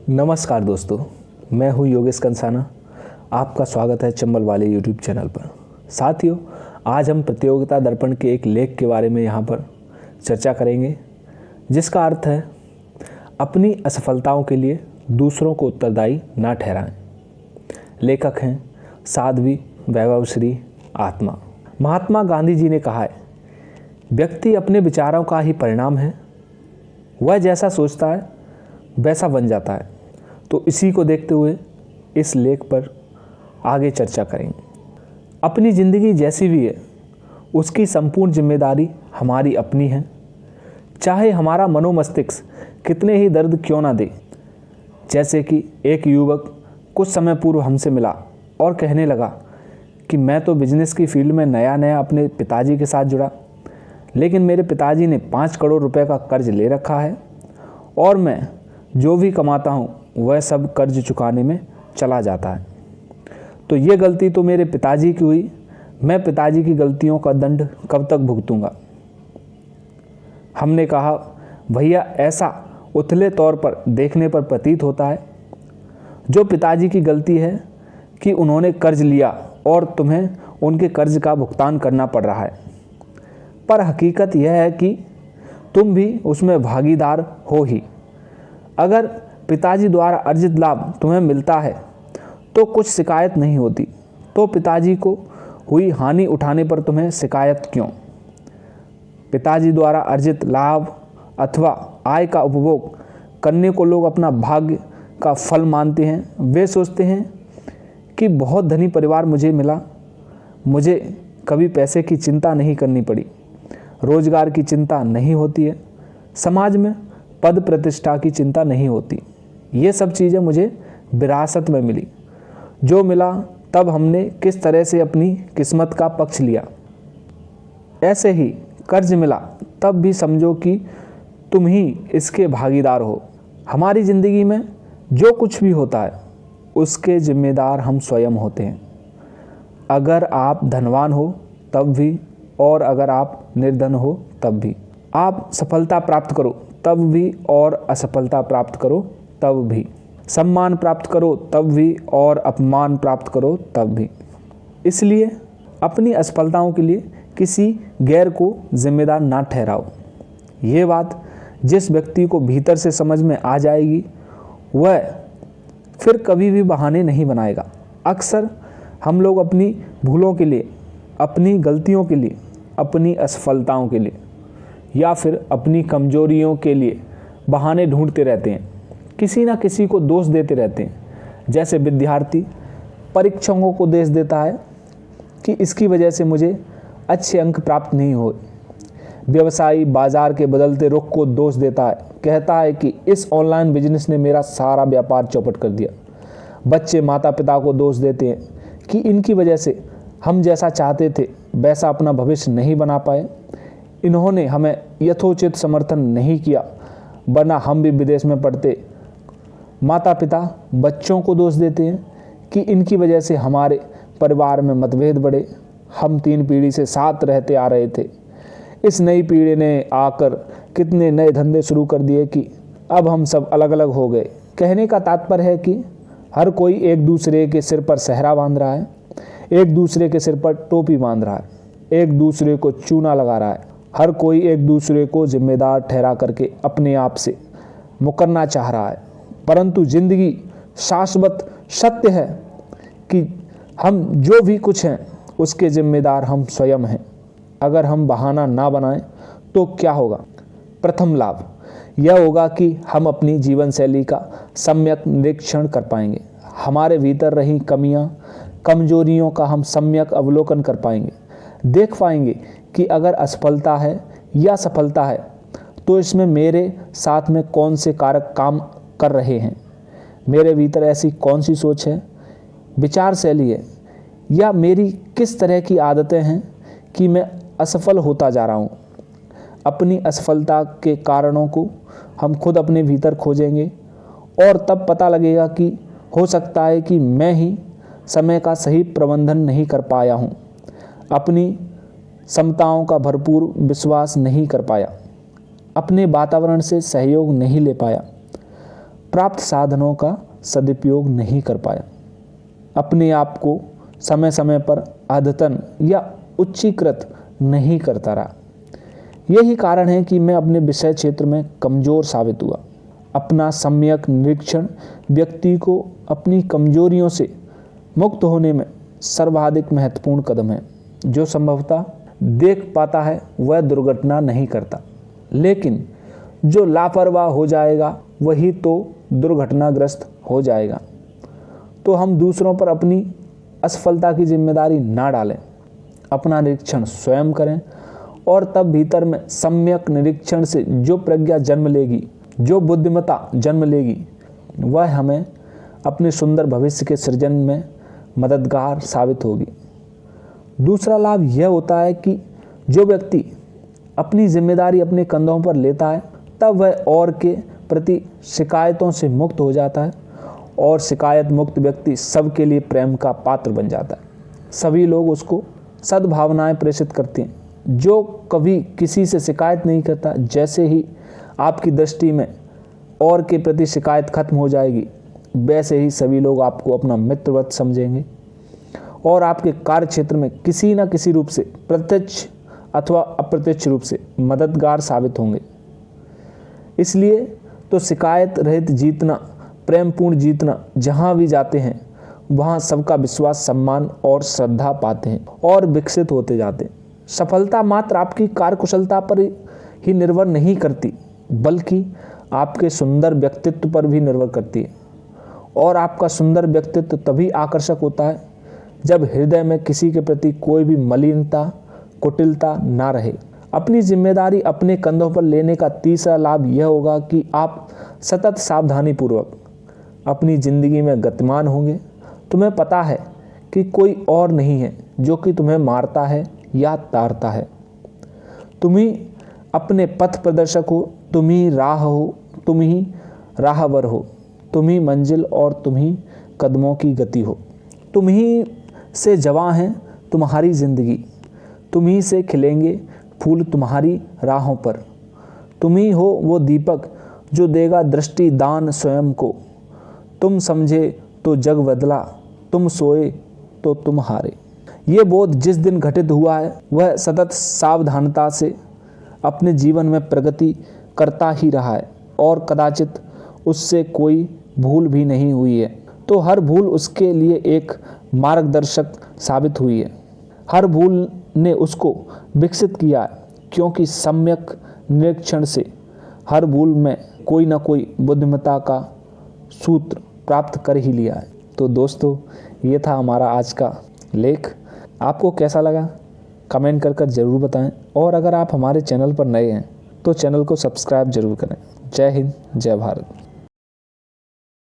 नमस्कार दोस्तों, मैं हूं योगेश कंसाना। आपका स्वागत है चंबल वाले यूट्यूब चैनल पर। साथियों, आज हम प्रतियोगिता दर्पण के एक लेख के बारे में यहाँ पर चर्चा करेंगे, जिसका अर्थ है अपनी असफलताओं के लिए दूसरों को उत्तरदायी ना ठहराएं। लेखक हैं साध्वी वैभवश्री आत्मा। महात्मा गांधी जी ने कहा है, व्यक्ति अपने विचारों का ही परिणाम है, वह जैसा सोचता है वैसा बन जाता है। तो इसी को देखते हुए इस लेख पर आगे चर्चा करेंगे। अपनी ज़िंदगी जैसी भी है, उसकी संपूर्ण जिम्मेदारी हमारी अपनी है, चाहे हमारा मनोमस्तिष्क कितने ही दर्द क्यों ना दे। जैसे कि एक युवक कुछ समय पूर्व हमसे मिला और कहने लगा कि मैं तो बिजनेस की फील्ड में नया अपने पिताजी के साथ जुड़ा, लेकिन मेरे पिताजी ने 5 करोड़ रुपए का कर्ज ले रखा है और मैं जो भी कमाता हूँ वह सब कर्ज चुकाने में चला जाता है। तो ये गलती तो मेरे पिताजी की हुई, मैं पिताजी की गलतियों का दंड कब तक भुगतूंगा। हमने कहा, भैया ऐसा उथले तौर पर देखने पर प्रतीत होता है जो पिताजी की गलती है कि उन्होंने कर्ज लिया और तुम्हें उनके कर्ज का भुगतान करना पड़ रहा है, पर हकीकत यह है कि तुम भी उसमें भागीदार हो ही। अगर पिताजी द्वारा अर्जित लाभ तुम्हें मिलता है तो कुछ शिकायत नहीं होती, तो पिताजी को हुई हानि उठाने पर तुम्हें शिकायत क्यों। पिताजी द्वारा अर्जित लाभ अथवा आय का उपभोग करने को लोग अपना भाग्य का फल मानते हैं। वे सोचते हैं कि बहुत धनी परिवार मुझे मिला, मुझे कभी पैसे की चिंता नहीं करनी पड़ी, रोजगार की चिंता नहीं होती है, समाज में पद प्रतिष्ठा की चिंता नहीं होती। ये सब चीज़ें मुझे विरासत में मिली। जो मिला तब हमने किस तरह से अपनी किस्मत का पक्ष लिया। ऐसे ही कर्ज मिला तब भी समझो कि तुम ही इसके भागीदार हो। हमारी ज़िंदगी में जो कुछ भी होता है उसके जिम्मेदार हम स्वयं होते हैं। अगर आप धनवान हो तब भी और अगर आप निर्धन हो तब भी, आप सफलता प्राप्त करो तब भी और असफलता प्राप्त करो तब भी, सम्मान प्राप्त करो तब भी और अपमान प्राप्त करो तब भी। इसलिए अपनी असफलताओं के लिए किसी गैर को जिम्मेदार ना ठहराओ। ये बात जिस व्यक्ति को भीतर से समझ में आ जाएगी वह फिर कभी भी बहाने नहीं बनाएगा। अक्सर हम लोग अपनी भूलों के लिए, अपनी गलतियों के लिए, अपनी असफलताओं के लिए या फिर अपनी कमजोरियों के लिए बहाने ढूंढते रहते हैं, किसी ना किसी को दोष देते रहते हैं। जैसे विद्यार्थी परीक्षकों को दोष देता है कि इसकी वजह से मुझे अच्छे अंक प्राप्त नहीं हुए। व्यवसायी बाजार के बदलते रुख को दोष देता है, कहता है कि इस ऑनलाइन बिजनेस ने मेरा सारा व्यापार चौपट कर दिया। बच्चे माता पिता को दोष देते हैं कि इनकी वजह से हम जैसा चाहते थे वैसा अपना भविष्य नहीं बना पाए, इन्होंने हमें यथोचित समर्थन नहीं किया वरना हम भी विदेश में पढ़ते। माता पिता बच्चों को दोष देते हैं कि इनकी वजह से हमारे परिवार में मतभेद बढ़े, हम 3 पीढ़ी से साथ रहते आ रहे थे, इस नई पीढ़ी ने आकर कितने नए धंधे शुरू कर दिए कि अब हम सब अलग अलग हो गए। कहने का तात्पर्य है कि हर कोई एक दूसरे के सिर पर सेहरा बांध रहा है, एक दूसरे के सिर पर टोपी बांध रहा है, एक दूसरे को चूना लगा रहा है। हर कोई एक दूसरे को जिम्मेदार ठहरा करके अपने आप से मुकरना चाह रहा है, परंतु जिंदगी शाश्वत सत्य है कि हम जो भी कुछ हैं उसके जिम्मेदार हम स्वयं हैं। अगर हम बहाना ना बनाएं तो क्या होगा? प्रथम लाभ यह होगा कि हम अपनी जीवन शैली का सम्यक निरीक्षण कर पाएंगे। हमारे भीतर रही कमियां, कमजोरियों का हम सम्यक अवलोकन कर पाएंगे। देख पाएंगे कि अगर असफलता है या सफलता है तो इसमें मेरे साथ में कौन से कारक काम कर रहे हैं, मेरे भीतर ऐसी कौन सी सोच है, विचार शैली है, या मेरी किस तरह की आदतें हैं कि मैं असफल होता जा रहा हूँ। अपनी असफलता के कारणों को हम खुद अपने भीतर खोजेंगे और तब पता लगेगा कि हो सकता है कि मैं ही समय का सही प्रबंधन नहीं कर पाया हूँ, अपनी क्षमताओं का भरपूर विश्वास नहीं कर पाया, अपने वातावरण से सहयोग नहीं ले पाया। प्राप्त साधनों का सदुपयोग नहीं कर पाया, अपने आप को समय समय पर अद्यतन या उच्चीकृत नहीं करता रहा। यही कारण है कि मैं अपने विषय क्षेत्र में कमज़ोर साबित हुआ। अपना सम्यक निरीक्षण व्यक्ति को अपनी कमजोरियों से मुक्त होने में सर्वाधिक महत्वपूर्ण कदम है। जो संभवतः देख पाता है वह दुर्घटना नहीं करता, लेकिन जो लापरवाह हो जाएगा वही तो दुर्घटनाग्रस्त हो जाएगा। तो हम दूसरों पर अपनी असफलता की जिम्मेदारी ना डालें, अपना निरीक्षण स्वयं करें और तब भीतर में सम्यक निरीक्षण से जो प्रज्ञा जन्म लेगी, जो बुद्धिमत्ता जन्म लेगी, वह हमें अपने सुंदर भविष्य के सृजन में मददगार साबित होगी। दूसरा लाभ यह होता है कि जो व्यक्ति अपनी जिम्मेदारी अपने कंधों पर लेता है तब वह और के प्रति शिकायतों से मुक्त हो जाता है और शिकायत मुक्त व्यक्ति सबके लिए प्रेम का पात्र बन जाता है। सभी लोग उसको सद्भावनाएं प्रेषित करते हैं। जो कभी किसी से शिकायत नहीं करता, जैसे ही आपकी दृष्टि में और के प्रति शिकायत खत्म हो जाएगी, वैसे ही सभी लोग आपको अपना मित्रवत समझेंगे और आपके कार्य क्षेत्र में किसी न किसी रूप से प्रत्यक्ष अथवा अप्रत्यक्ष रूप से मददगार साबित होंगे। इसलिए तो शिकायत रहित जीतना, प्रेमपूर्ण जीतना, जहाँ भी जाते हैं वहाँ सबका विश्वास, सम्मान और श्रद्धा पाते हैं और विकसित होते जाते हैं। सफलता मात्र आपकी कार्यकुशलता पर ही निर्भर नहीं करती, बल्कि आपके सुंदर व्यक्तित्व पर भी निर्भर करती है। और आपका सुंदर व्यक्तित्व तभी आकर्षक होता है जब हृदय में किसी के प्रति कोई भी मलिनता, कुटिलता ना रहे। अपनी जिम्मेदारी अपने कंधों पर लेने का तीसरा लाभ यह होगा कि आप सतत सावधानीपूर्वक अपनी जिंदगी में गतिमान होंगे। तुम्हें पता है कि कोई और नहीं है जो कि तुम्हें मारता है या तारता है। तुम ही अपने पथ प्रदर्शक हो, तुम ही राह हो, तुम ही राहबर हो, तुम ही मंजिल और तुम ही कदमों की गति हो। तुम ही से जवां है तुम्हारी जिंदगी, तुम ही से खिलेंगे फूल तुम्हारी राहों पर। तुम ही हो वो दीपक जो देगा दृष्टि दान स्वयं को। तुम समझे तो जग बदला, तुम सोए तो तुम हारे। ये बोध जिस दिन घटित हुआ है वह सतत सावधानता से अपने जीवन में प्रगति करता ही रहा है और कदाचित उससे कोई भूल भी नहीं हुई है। तो हर भूल उसके लिए एक मार्गदर्शक साबित हुई है। हर भूल ने उसको विकसित किया है, क्योंकि सम्यक निरीक्षण से हर भूल में कोई ना कोई बुद्धिमत्ता का सूत्र प्राप्त कर ही लिया है। तो दोस्तों, ये था हमारा आज का लेख। आपको कैसा लगा कमेंट कर ज़रूर बताएं और अगर आप हमारे चैनल पर नए हैं तो चैनल को सब्सक्राइब जरूर करें। जय हिंद, जय भारत।